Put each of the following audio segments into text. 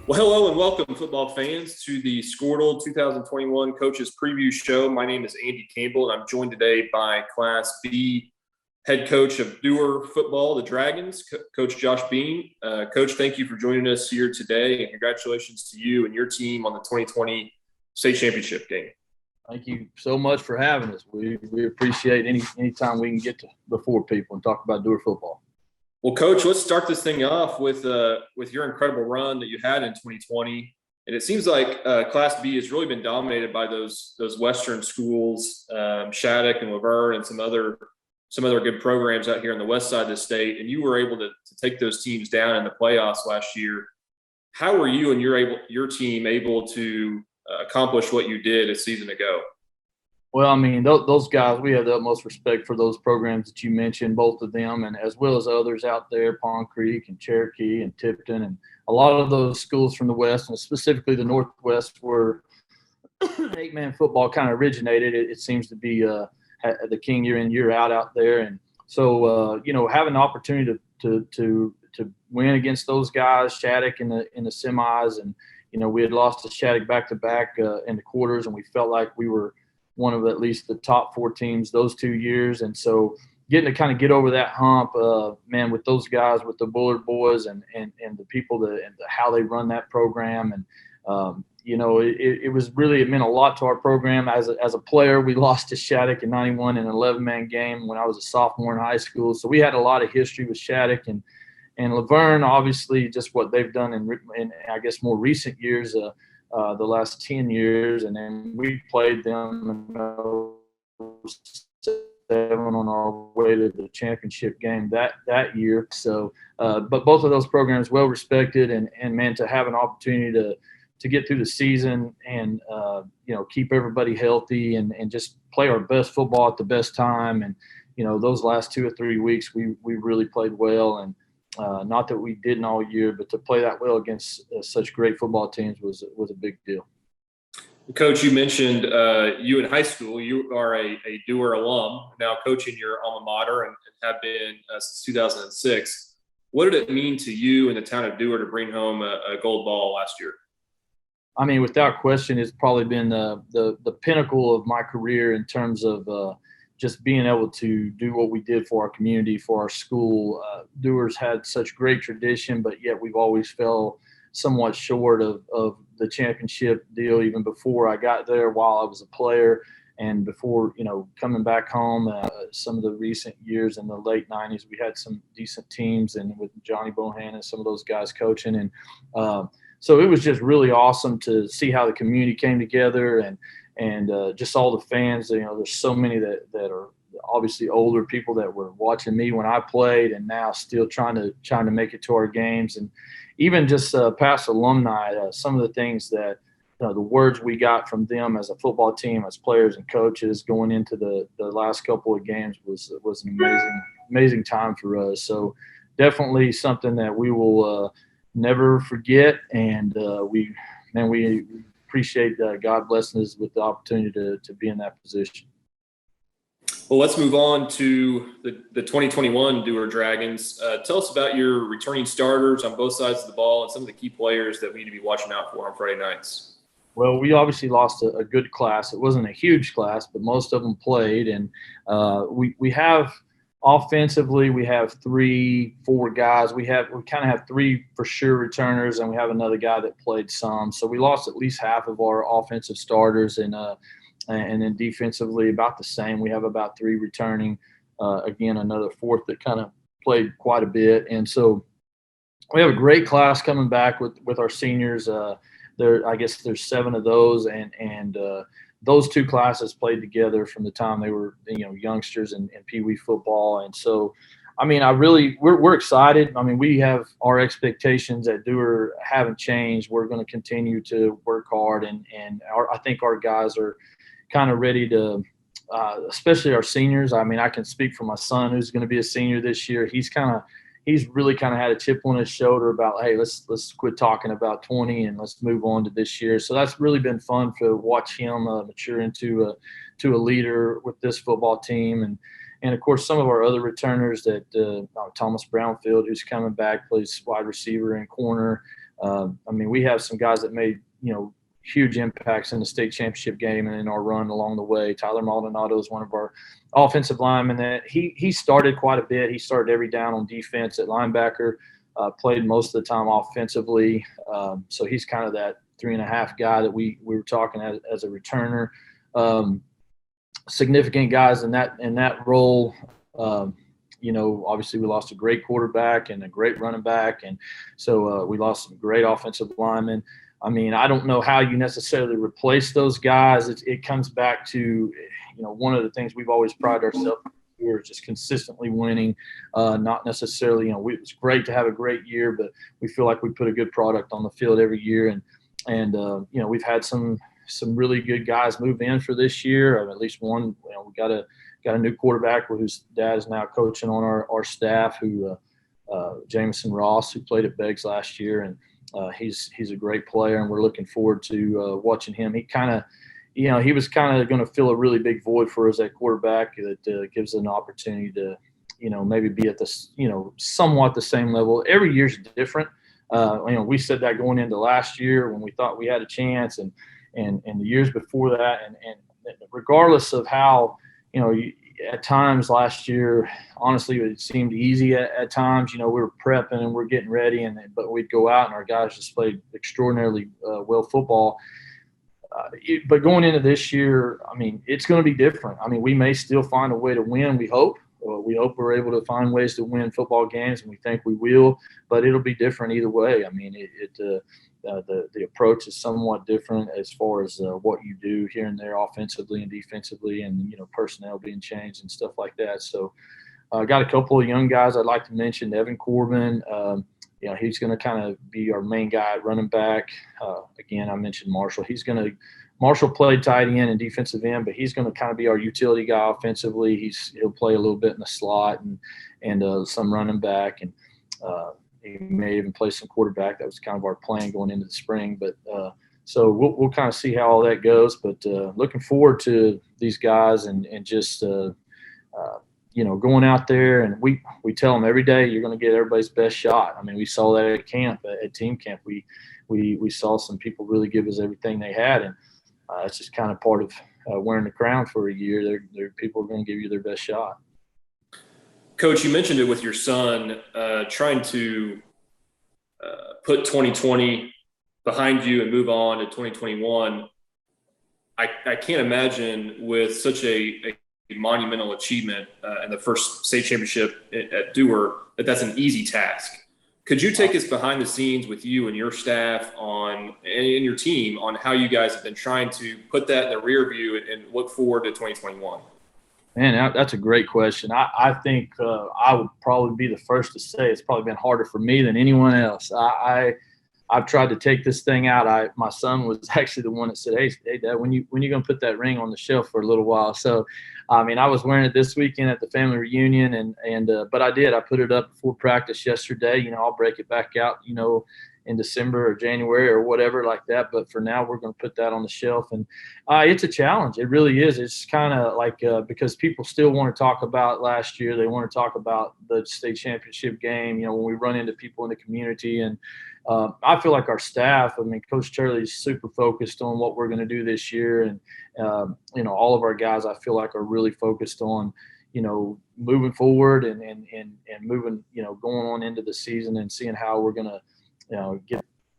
Well, hello and welcome, football fans, to the Skordle 2021 Coaches Preview Show. My name is Andy Campbell, and I'm joined today by Class B head coach of Dewar football, the Dragons, Coach Josh Bean. Coach, thank you for joining us here today, and congratulations to you and your team on the 2020 state championship game. Thank you so much for having us. We appreciate any time we can get before people and talk about Dewar football. Well, Coach, let's start this thing off with your incredible run that you had in 2020. And it seems like Class B has really been dominated by those Western schools, Shattuck and Laverne, and some other good programs out here on the west side of the state. And you were able to take those teams down in the playoffs last year. How were you and your team able to accomplish what you did a season ago? Well, I mean, those guys, we have the utmost respect for those programs that you mentioned, both of them, and as well as others out there, Pond Creek and Cherokee and Tipton, and a lot of those schools from the West, and specifically the Northwest, where eight-man football kind of originated. It seems to be the king year in, year out there. And so, having the opportunity to win against those guys, Shattuck in the semis, and, we had lost to Shattuck back-to-back in the quarters, and we felt like we were one of at least the top four teams those 2 years. And so getting to kind of get over that hump, man, with those guys, with the Bullard boys and the people and how they run that program. And, it was really, it meant a lot to our program. As a player, we lost to Shattuck in 91 in an 11-man game when I was a sophomore in high school. So we had a lot of history with Shattuck and Laverne, obviously, just what they've done in I guess, more recent years, the last 10 years, and then we played them in 07 on our way to the championship game that year. So, but both of those programs well respected, and man, to have an opportunity to get through the season and keep everybody healthy and just play our best football at the best time. And those last 2 or 3 weeks we really played well, and not that we didn't all year, but to play that well against such great football teams was a big deal. Coach, you mentioned you in high school. You are a Dewar alum, now coaching your alma mater and have been since 2006. What did it mean to you and the town of Dewar to bring home a gold ball last year? I mean, without question, it's probably been the pinnacle of my career in terms of just being able to do what we did for our community, for our school. Dewar's had such great tradition, but yet we've always fell somewhat short of the championship deal even before I got there, while I was a player, and before, coming back home. Some of the recent years in the late 90s, we had some decent teams, and with Johnny Bohan and some of those guys coaching. And so it was just really awesome to see how the community came together, and just all the fans. There's so many that are obviously older people that were watching me when I played, and now still trying to make it to our games. And even just past alumni, some of the things that the words we got from them as a football team, as players and coaches going into the last couple of games was an amazing time for us. So definitely something that we will never forget, and we appreciate God blessing us with the opportunity to be in that position. Well, let's move on to the 2021 Dewar Dragons. Tell us about your returning starters on both sides of the ball and some of the key players that we need to be watching out for on Friday nights. Well, we obviously lost a good class. It wasn't a huge class, but most of them played. And we have offensively, we have 3-4 guys. We kind of have 3 for sure returners, and we have another guy that played some. So we lost at least half of our offensive starters, and then defensively about the same. We have about 3 returning. Again, another 4th that kind of played quite a bit. And so we have a great class coming back with our seniors. I guess there's 7 of those, and those 2 classes played together from the time they were, youngsters in Pee Wee football. And so, I mean, we're excited. I mean, we have our expectations at Dewar haven't changed. We're going to continue to work hard, and I think our guys are kind of ready to, especially our seniors. I mean, I can speak for my son, who's going to be a senior this year. He's really kind of had a chip on his shoulder about, hey, let's quit talking about 20 and let's move on to this year. So that's really been fun to watch him mature into a leader with this football team. And of course, some of our other returners that Thomas Brownfield, who's coming back, plays wide receiver and corner. I mean, we have some guys that made, huge impacts in the state championship game and in our run along the way. Tyler Maldonado is one of our offensive linemen that he started quite a bit. He started every down on defense at linebacker, played most of the time offensively. So he's kind of that 3.5 guy that we were talking as a returner. Significant guys in that role. Obviously we lost a great quarterback and a great running back. And so we lost some great offensive linemen. I mean, I don't know how you necessarily replace those guys. It comes back to, one of the things we've always prided ourselves on is just consistently winning. Not necessarily, it's great to have a great year, but we feel like we put a good product on the field every year. And we've had some really good guys move in for this year. At least one, we got a new quarterback whose dad is now coaching on our staff, who Jameson Ross, who played at Beggs last year, and he's a great player, and we're looking forward to watching him. He kind of, he was kind of going to fill a really big void for us at quarterback that gives an opportunity to, maybe be at this, somewhat the same level. Every year's different. We said that going into last year when we thought we had a chance, and the years before that, and regardless of how, at times last year, honestly, it seemed easy at times. We were prepping and we're getting ready, but we'd go out and our guys just played extraordinarily well football. But going into this year, I mean, it's going to be different. I mean, we may still find a way to win. We hope. We hope we're able to find ways to win football games, and we think we will. But it'll be different either way. I mean, the approach is somewhat different as far as what you do here and there offensively and defensively, and personnel being changed and stuff like that. So I got a couple of young guys I'd like to mention. Evan Corbin, he's going to kind of be our main guy at running back. Again, I mentioned Marshall. Marshall played tight end and defensive end, but he's going to kind of be our utility guy offensively. He'll play a little bit in the slot and some running back, and he may even play some quarterback. That was kind of our plan going into the spring. But so we'll kind of see how all that goes. But looking forward to these guys and just going out there, and we tell them every day you're going to get everybody's best shot. I mean, we saw that at camp, at team camp. We saw some people really give us everything they had, and it's just kind of part of wearing the crown for a year. People are going to give you their best shot. Coach, you mentioned it with your son, trying to put 2020 behind you and move on to 2021. I can't imagine with such a monumental achievement and the first state championship at Dewar that's an easy task. Could you take us behind the scenes with you and your staff and your team on how you guys have been trying to put that in the rear view and look forward to 2021? Man, that's a great question. I think I would probably be the first to say it's probably been harder for me than anyone else. I've tried to take this thing out. My son was actually the one that said, "Hey, Dad, when you going to put that ring on the shelf for a little while?" So, I mean, I was wearing it this weekend at the family reunion, but I did. I put it up before practice yesterday. I'll break it back out, in December or January or whatever like that. But for now, we're going to put that on the shelf, and it's a challenge. It really is. It's kind of like because people still want to talk about last year. They want to talk about the state championship game. When we run into people in the community, and I feel like our staff, Coach Turley is super focused on what we're going to do this year. And, all of our guys, I feel like are really focused on, moving forward and moving, going on into the season and seeing how we're going to,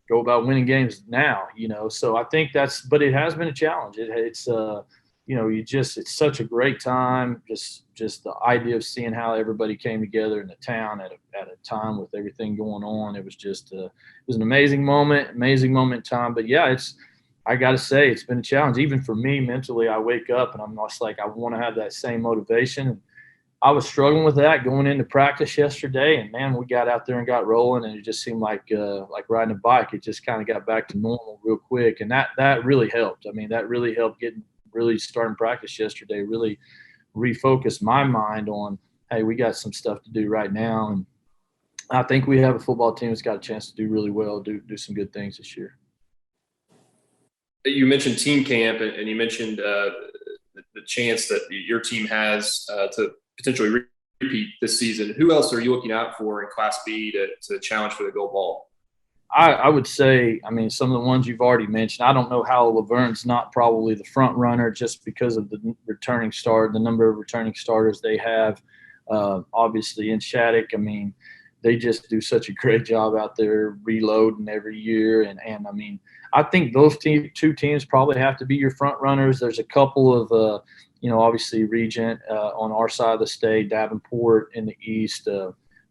go about winning games now, So I think but it has been a challenge. It's it's such a great time. Just the idea of seeing how everybody came together in the town at a time with everything going on. It was just, it was an amazing moment in time. But yeah, I got to say, it's been a challenge. Even for me mentally, I wake up and I'm just like, I want to have that same motivation. I was struggling with that going into practice yesterday, and man, we got out there and got rolling, and it just seemed like riding a bike. It just kind of got back to normal real quick, and that really helped. That really helped really starting practice yesterday, really refocus my mind on, hey, we got some stuff to do right now, and I think we have a football team that's got a chance to do really well, do some good things this year. You mentioned team camp, and you mentioned the chance that your team has to potentially repeat this season. Who else are you looking out for in Class B to challenge for the gold ball? I would say, I mean, some of the ones you've already mentioned. I don't know how Laverne's not probably the front runner just because of the number of returning starters they have. Obviously, in Shattuck, I mean, they just do such a great job out there reloading every year. And I mean, I think those two teams probably have to be your front runners. There's a couple of, obviously Regent on our side of the state, Davenport in the East.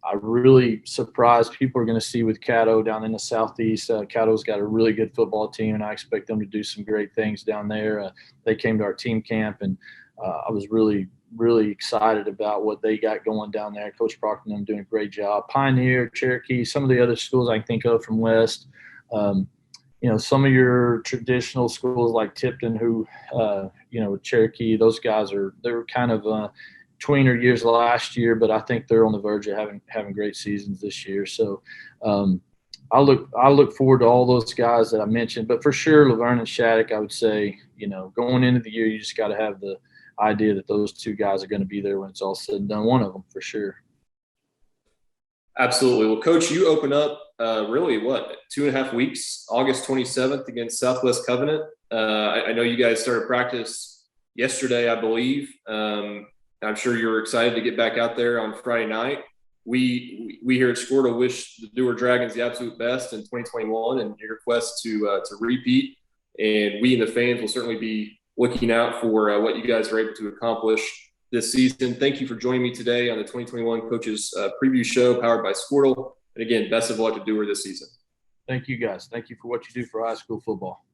I'm really surprised people are going to see with Caddo down in the Southeast. Caddo's got a really good football team, and I expect them to do some great things down there. They came to our team camp, and I was really, really excited about what they got going down there. Coach Proctor and them doing a great job. Pioneer, Cherokee, some of the other schools I can think of from West. Some of your traditional schools like Tipton, who, Cherokee, those guys they're kind of tweener years last year, but I think they're on the verge of having great seasons this year. So I look forward to all those guys that I mentioned, but for sure Laverne and Shattuck, I would say, going into the year, you just got to have the idea that those two guys are going to be there when it's all said and done. One of them for sure. Absolutely. Well, Coach, you open up really 2.5 weeks, August 27th against Southwest Covenant. I know you guys started practice yesterday, I believe. I'm sure you're excited to get back out there on Friday night. We here at Skordle wish the Dewar Dragons the absolute best in 2021 and your quest to repeat. And we and the fans will certainly be looking out for what you guys are able to accomplish this season. Thank you for joining me today on the 2021 Coaches Preview Show powered by Skordle. And again, best of luck to Dewar this season. Thank you, guys. Thank you for what you do for high school football.